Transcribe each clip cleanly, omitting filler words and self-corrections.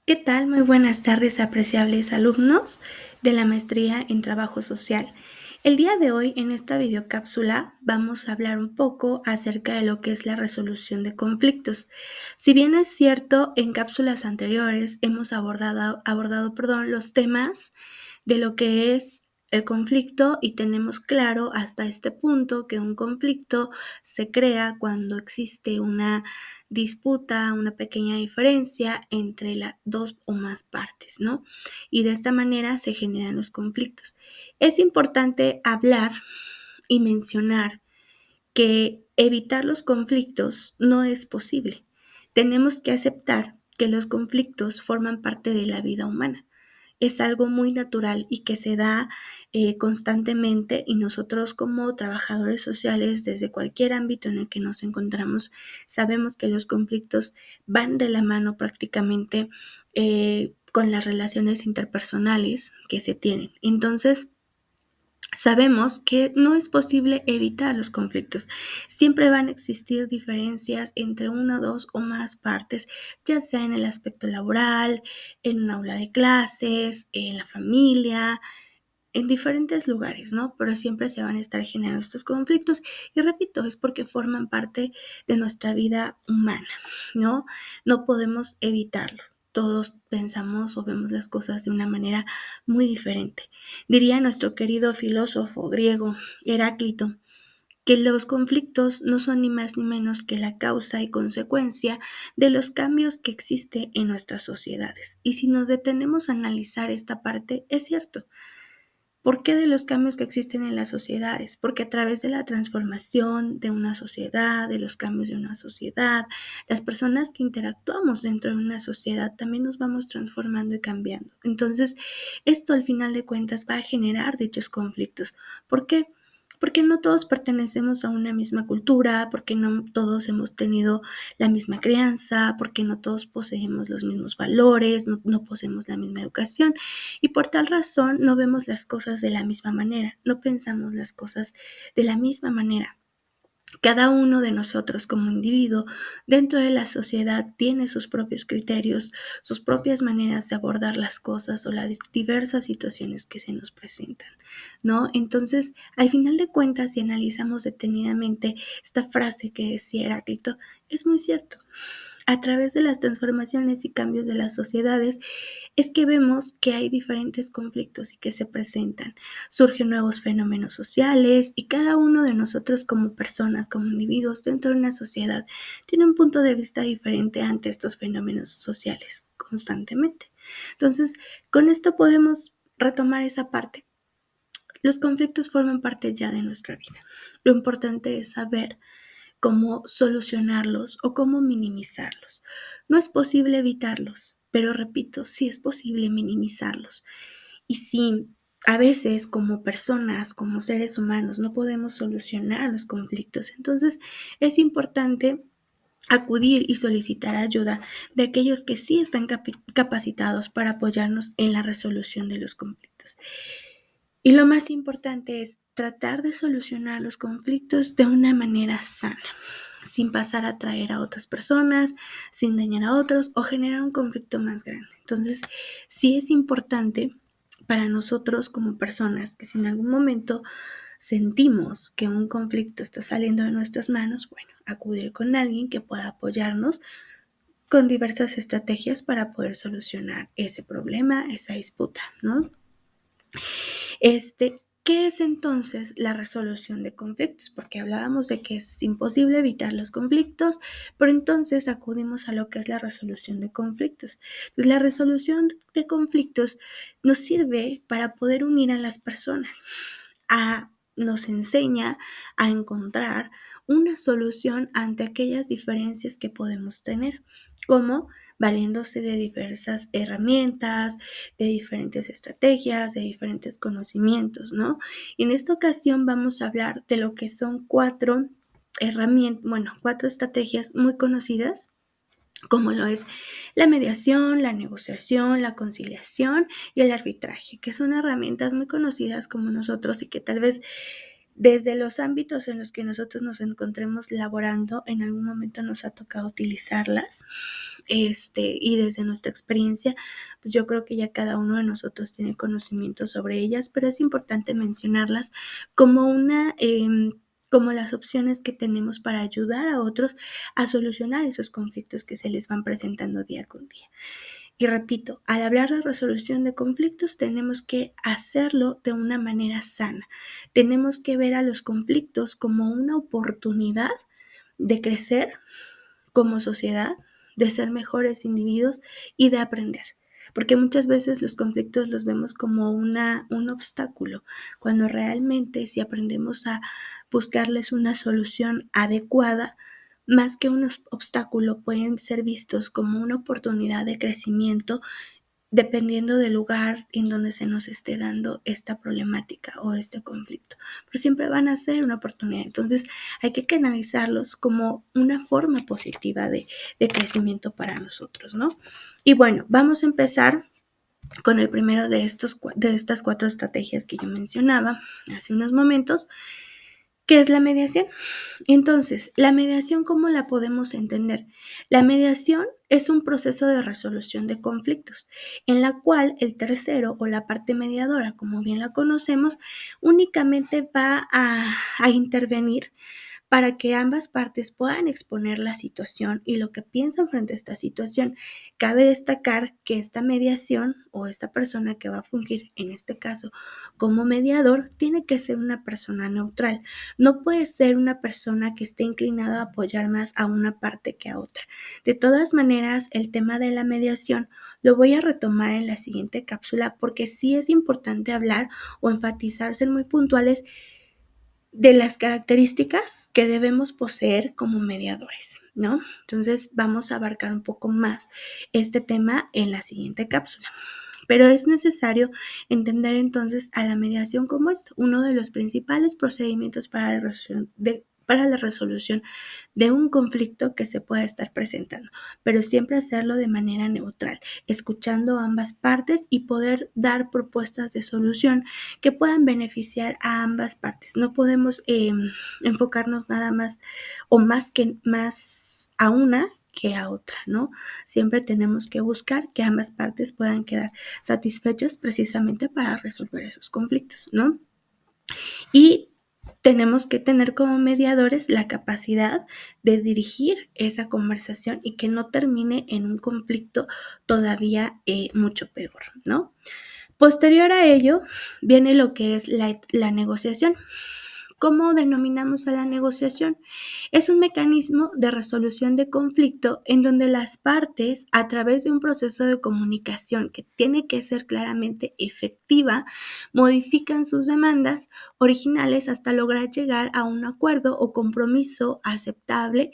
¿Qué tal? Muy buenas tardes, apreciables alumnos de la maestría en trabajo social. El día de hoy, en esta videocápsula, vamos a hablar un poco acerca de lo que es la resolución de conflictos. Si bien es cierto, en cápsulas anteriores hemos abordado los temas de lo que es el conflicto y tenemos claro hasta este punto que un conflicto se crea cuando existe una disputa, una pequeña diferencia entre las dos o más partes, ¿no? Y de esta manera se generan los conflictos. Es importante hablar y mencionar que evitar los conflictos no es posible. Tenemos que aceptar que los conflictos forman parte de la vida humana. Es algo muy natural y que se da constantemente, y nosotros como trabajadores sociales desde cualquier ámbito en el que nos encontramos sabemos que los conflictos van de la mano prácticamente con las relaciones interpersonales que se tienen. Entonces, sabemos que no es posible evitar los conflictos. Siempre van a existir diferencias entre una, dos o más partes, ya sea en el aspecto laboral, en un aula de clases, en la familia, en diferentes lugares, ¿no? Pero siempre se van a estar generando estos conflictos y repito, es porque forman parte de nuestra vida humana, ¿no? No podemos evitarlo. Todos pensamos o vemos las cosas de una manera muy diferente. Diría nuestro querido filósofo griego Heráclito que los conflictos no son ni más ni menos que la causa y consecuencia de los cambios que existen en nuestras sociedades. Y si nos detenemos a analizar esta parte, es cierto. ¿Por qué de los cambios que existen en las sociedades? Porque a través de la transformación de una sociedad, de los cambios de una sociedad, las personas que interactuamos dentro de una sociedad también nos vamos transformando y cambiando. Entonces, esto al final de cuentas va a generar dichos conflictos. ¿Por qué? Porque no todos pertenecemos a una misma cultura, porque no todos hemos tenido la misma crianza, porque no todos poseemos los mismos valores, no poseemos la misma educación. Y por tal razón no vemos las cosas de la misma manera, no pensamos las cosas de la misma manera. Cada uno de nosotros como individuo dentro de la sociedad tiene sus propios criterios, sus propias maneras de abordar las cosas o las diversas situaciones que se nos presentan, ¿no? Entonces, al final de cuentas, si analizamos detenidamente esta frase que decía Heráclito, es muy cierto. A través de las transformaciones y cambios de las sociedades es que vemos que hay diferentes conflictos y que se presentan. Surgen nuevos fenómenos sociales y cada uno de nosotros como personas, como individuos dentro de una sociedad, tiene un punto de vista diferente ante estos fenómenos sociales constantemente. Entonces, con esto podemos retomar esa parte. Los conflictos forman parte ya de nuestra vida. Lo importante es saber cómo solucionarlos o cómo minimizarlos. No es posible evitarlos, pero repito, sí es posible minimizarlos. Y si a veces como personas, como seres humanos, no podemos solucionar los conflictos, entonces es importante acudir y solicitar ayuda de aquellos que sí están capacitados para apoyarnos en la resolución de los conflictos. Y lo más importante es tratar de solucionar los conflictos de una manera sana, sin pasar a atraer a otras personas, sin dañar a otros o generar un conflicto más grande. Entonces, sí es importante para nosotros como personas que si en algún momento sentimos que un conflicto está saliendo de nuestras manos, bueno, acudir con alguien que pueda apoyarnos con diversas estrategias para poder solucionar ese problema, esa disputa, ¿no? ¿Qué es entonces la resolución de conflictos? Porque hablábamos de que es imposible evitar los conflictos, pero entonces acudimos a lo que es la resolución de conflictos. Entonces, la resolución de conflictos nos sirve para poder unir a las personas, nos enseña a encontrar una solución ante aquellas diferencias que podemos tener, como valiéndose de diversas herramientas, de diferentes estrategias, de diferentes conocimientos, ¿no? Y en esta ocasión vamos a hablar de lo que son cuatro herramientas, bueno, cuatro estrategias muy conocidas, como lo es la mediación, la negociación, la conciliación y el arbitraje, que son herramientas muy conocidas como nosotros y que tal vez Desde los ámbitos en los que nosotros nos encontremos laborando, en algún momento nos ha tocado utilizarlas, y desde nuestra experiencia, pues yo creo que ya cada uno de nosotros tiene conocimiento sobre ellas, pero es importante mencionarlas como como las opciones que tenemos para ayudar a otros a solucionar esos conflictos que se les van presentando día con día. Y repito, al hablar de resolución de conflictos tenemos que hacerlo de una manera sana. Tenemos que ver a los conflictos como una oportunidad de crecer como sociedad, de ser mejores individuos y de aprender. Porque muchas veces los conflictos los vemos como un obstáculo, cuando realmente si aprendemos a buscarles una solución adecuada, más que un obstáculo, pueden ser vistos como una oportunidad de crecimiento dependiendo del lugar en donde se nos esté dando esta problemática o este conflicto. Pero siempre van a ser una oportunidad. Entonces hay que canalizarlos como una forma positiva de crecimiento para nosotros, ¿no? Y bueno, vamos a empezar con el primero de estas 4 estrategias que yo mencionaba hace unos momentos, que es la mediación. Entonces, la mediación, ¿cómo la podemos entender? La mediación es un proceso de resolución de conflictos, en la cual el tercero o la parte mediadora, como bien la conocemos, únicamente va a intervenir para que ambas partes puedan exponer la situación y lo que piensan frente a esta situación. Cabe destacar que esta mediación o esta persona que va a fungir, en este caso, como mediador, tiene que ser una persona neutral. No puede ser una persona que esté inclinada a apoyar más a una parte que a otra. De todas maneras, el tema de la mediación lo voy a retomar en la siguiente cápsula porque sí es importante hablar o enfatizar, ser muy puntuales de las características que debemos poseer como mediadores, ¿no? Entonces vamos a abarcar un poco más este tema en la siguiente cápsula. Pero es necesario entender entonces a la mediación como uno de los principales procedimientos para la resolución de un conflicto que se pueda estar presentando, pero siempre hacerlo de manera neutral, escuchando ambas partes y poder dar propuestas de solución que puedan beneficiar a ambas partes. No podemos enfocarnos nada más o más a una que a otra, ¿no? Siempre tenemos que buscar que ambas partes puedan quedar satisfechas precisamente para resolver esos conflictos, ¿no? Y tenemos que tener como mediadores la capacidad de dirigir esa conversación y que no termine en un conflicto todavía mucho peor, ¿no? Posterior a ello viene lo que es la negociación. ¿Cómo denominamos a la negociación? Es un mecanismo de resolución de conflicto en donde las partes, a través de un proceso de comunicación que tiene que ser claramente efectiva, modifican sus demandas originales hasta lograr llegar a un acuerdo o compromiso aceptable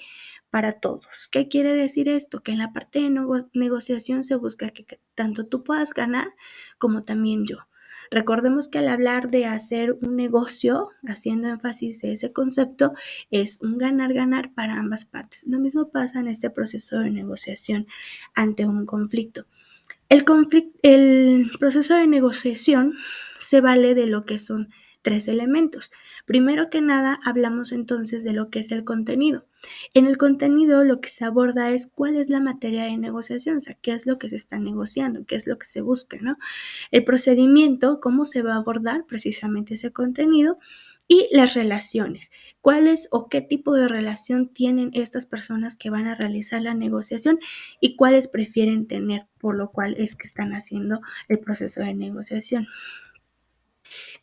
para todos. ¿Qué quiere decir esto? Que en la parte de negociación se busca que tanto tú puedas ganar como también yo. Recordemos que al hablar de hacer un negocio, haciendo énfasis de ese concepto, es un ganar-ganar para ambas partes. Lo mismo pasa en este proceso de negociación ante un conflicto. El proceso de negociación se vale de lo que son 3 elementos. Primero que nada, hablamos entonces de lo que es el contenido. En el contenido lo que se aborda es cuál es la materia de negociación, o sea, qué es lo que se está negociando, qué es lo que se busca, ¿no? El procedimiento, cómo se va a abordar precisamente ese contenido y las relaciones. ¿Cuál es o qué tipo de relación tienen estas personas que van a realizar la negociación y cuáles prefieren tener, por lo cual es que están haciendo el proceso de negociación?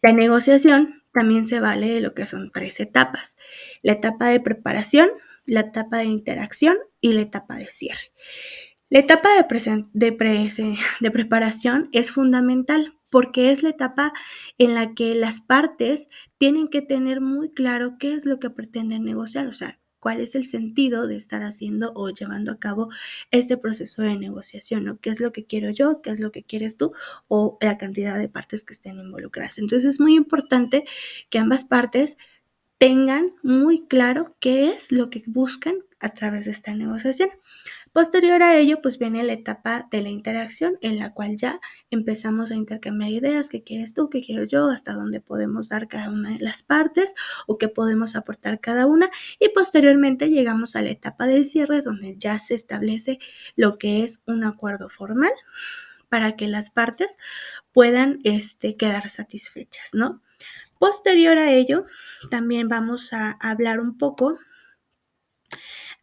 La negociación también se vale de lo que son 3 etapas: la etapa de preparación, la etapa de interacción y la etapa de cierre. La etapa de preparación es fundamental porque es la etapa en la que las partes tienen que tener muy claro qué es lo que pretenden negociar, o sea, cuál es el sentido de estar haciendo o llevando a cabo este proceso de negociación, ¿no? ¿Qué es lo que quiero yo? ¿Qué es lo que quieres tú? O la cantidad de partes que estén involucradas. Entonces es muy importante que ambas partes tengan muy claro qué es lo que buscan a través de esta negociación. Posterior a ello, pues viene la etapa de la interacción en la cual ya empezamos a intercambiar ideas, qué quieres tú, qué quiero yo, hasta dónde podemos dar cada una de las partes o qué podemos aportar cada una, y posteriormente llegamos a la etapa del cierre donde ya se establece lo que es un acuerdo formal para que las partes puedan quedar satisfechas, ¿no? Posterior a ello, también vamos a hablar un poco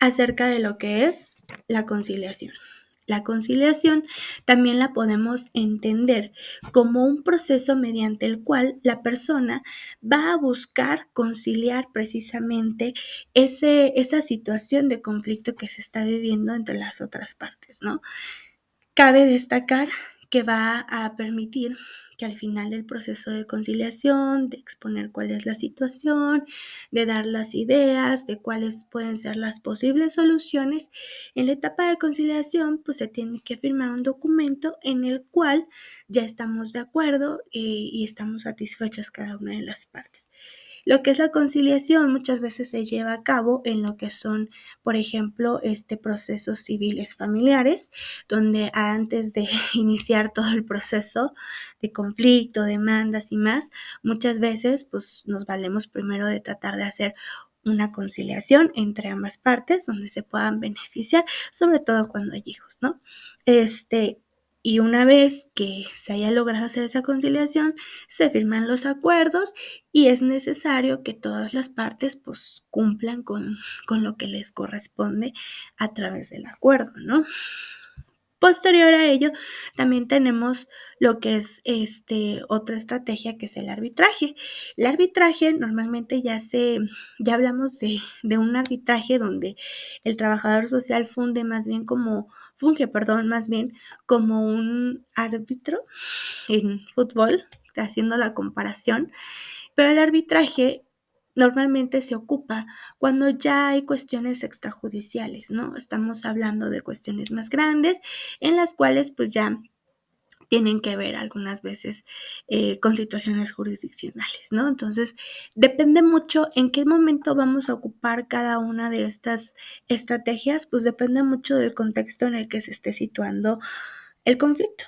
acerca de lo que es la conciliación. La conciliación también la podemos entender como un proceso mediante el cual la persona va a buscar conciliar precisamente esa situación de conflicto que se está viviendo entre las otras partes, ¿no? Cabe destacar que va a permitir que al final del proceso de conciliación, de exponer cuál es la situación, de dar las ideas, de cuáles pueden ser las posibles soluciones, en la etapa de conciliación pues se tiene que firmar un documento en el cual ya estamos de acuerdo y estamos satisfechos cada una de las partes. Lo que es la conciliación muchas veces se lleva a cabo en lo que son, por ejemplo, procesos civiles familiares, donde antes de iniciar todo el proceso de conflicto, demandas y más, muchas veces pues nos valemos primero de tratar de hacer una conciliación entre ambas partes donde se puedan beneficiar, sobre todo cuando hay hijos, ¿no? Y una vez que se haya logrado hacer esa conciliación, se firman los acuerdos y es necesario que todas las partes pues cumplan con lo que les corresponde a través del acuerdo, ¿no? Posterior a ello, también tenemos lo que es otra estrategia que es el arbitraje. El arbitraje normalmente ya hablamos de un arbitraje donde el trabajador social funge más bien como un árbitro en fútbol, haciendo la comparación, pero el arbitraje normalmente se ocupa cuando ya hay cuestiones extrajudiciales, ¿no? Estamos hablando de cuestiones más grandes en las cuales pues ya tienen que ver algunas veces con situaciones jurisdiccionales, ¿no? Entonces, depende mucho en qué momento vamos a ocupar cada una de estas estrategias, pues depende mucho del contexto en el que se esté situando el conflicto.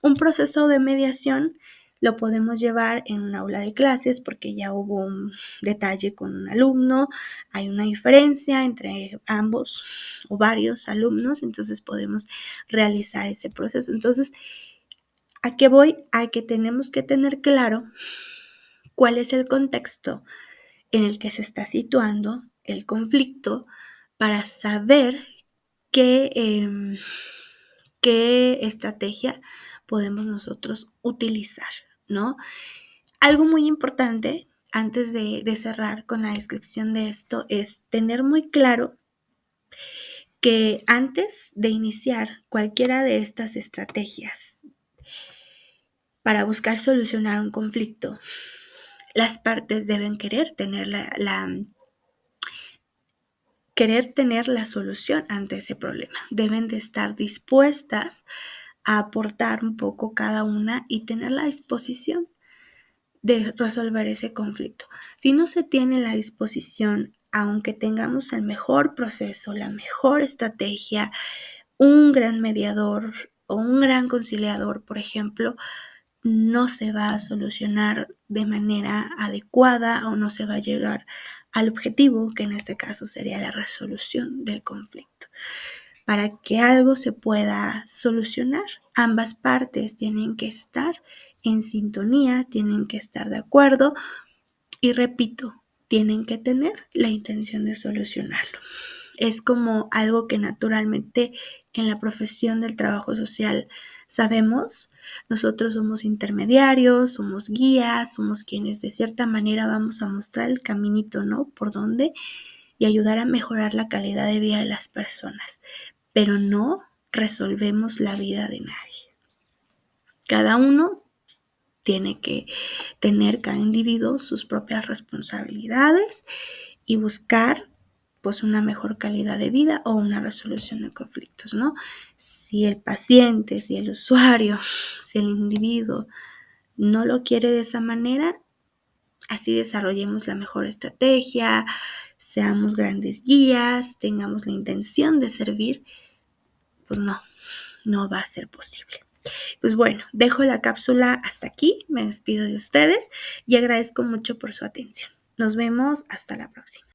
Un proceso de mediación lo podemos llevar en un aula de clases porque ya hubo un detalle con un alumno, hay una diferencia entre ambos o varios alumnos, entonces podemos realizar ese proceso. Entonces, ¿a qué voy? A que tenemos que tener claro cuál es el contexto en el que se está situando el conflicto para saber qué estrategia podemos nosotros utilizar, ¿no? Algo muy importante antes de cerrar con la descripción de esto es tener muy claro que antes de iniciar cualquiera de estas estrategias para buscar solucionar un conflicto, las partes deben querer tener la solución ante ese problema. Deben de estar dispuestas a aportar un poco cada una y tener la disposición de resolver ese conflicto. Si no se tiene la disposición, aunque tengamos el mejor proceso, la mejor estrategia, un gran mediador o un gran conciliador, por ejemplo, no se va a solucionar de manera adecuada o no se va a llegar al objetivo, que en este caso sería la resolución del conflicto. Para que algo se pueda solucionar, ambas partes tienen que estar en sintonía, tienen que estar de acuerdo y repito, tienen que tener la intención de solucionarlo. Es como algo que naturalmente en la profesión del trabajo social sabemos. Nosotros somos intermediarios, somos guías, somos quienes de cierta manera vamos a mostrar el caminito, ¿no? Por dónde y ayudar a mejorar la calidad de vida de las personas, pero no resolvemos la vida de nadie. Cada uno tiene que tener, cada individuo, sus propias responsabilidades y buscar pues una mejor calidad de vida o una resolución de conflictos, ¿no? Si el paciente, si el usuario, si el individuo no lo quiere de esa manera, así desarrollemos la mejor estrategia, seamos grandes guías, tengamos la intención de servir, pues no va a ser posible. Pues bueno, dejo la cápsula hasta aquí, me despido de ustedes y agradezco mucho por su atención. Nos vemos hasta la próxima.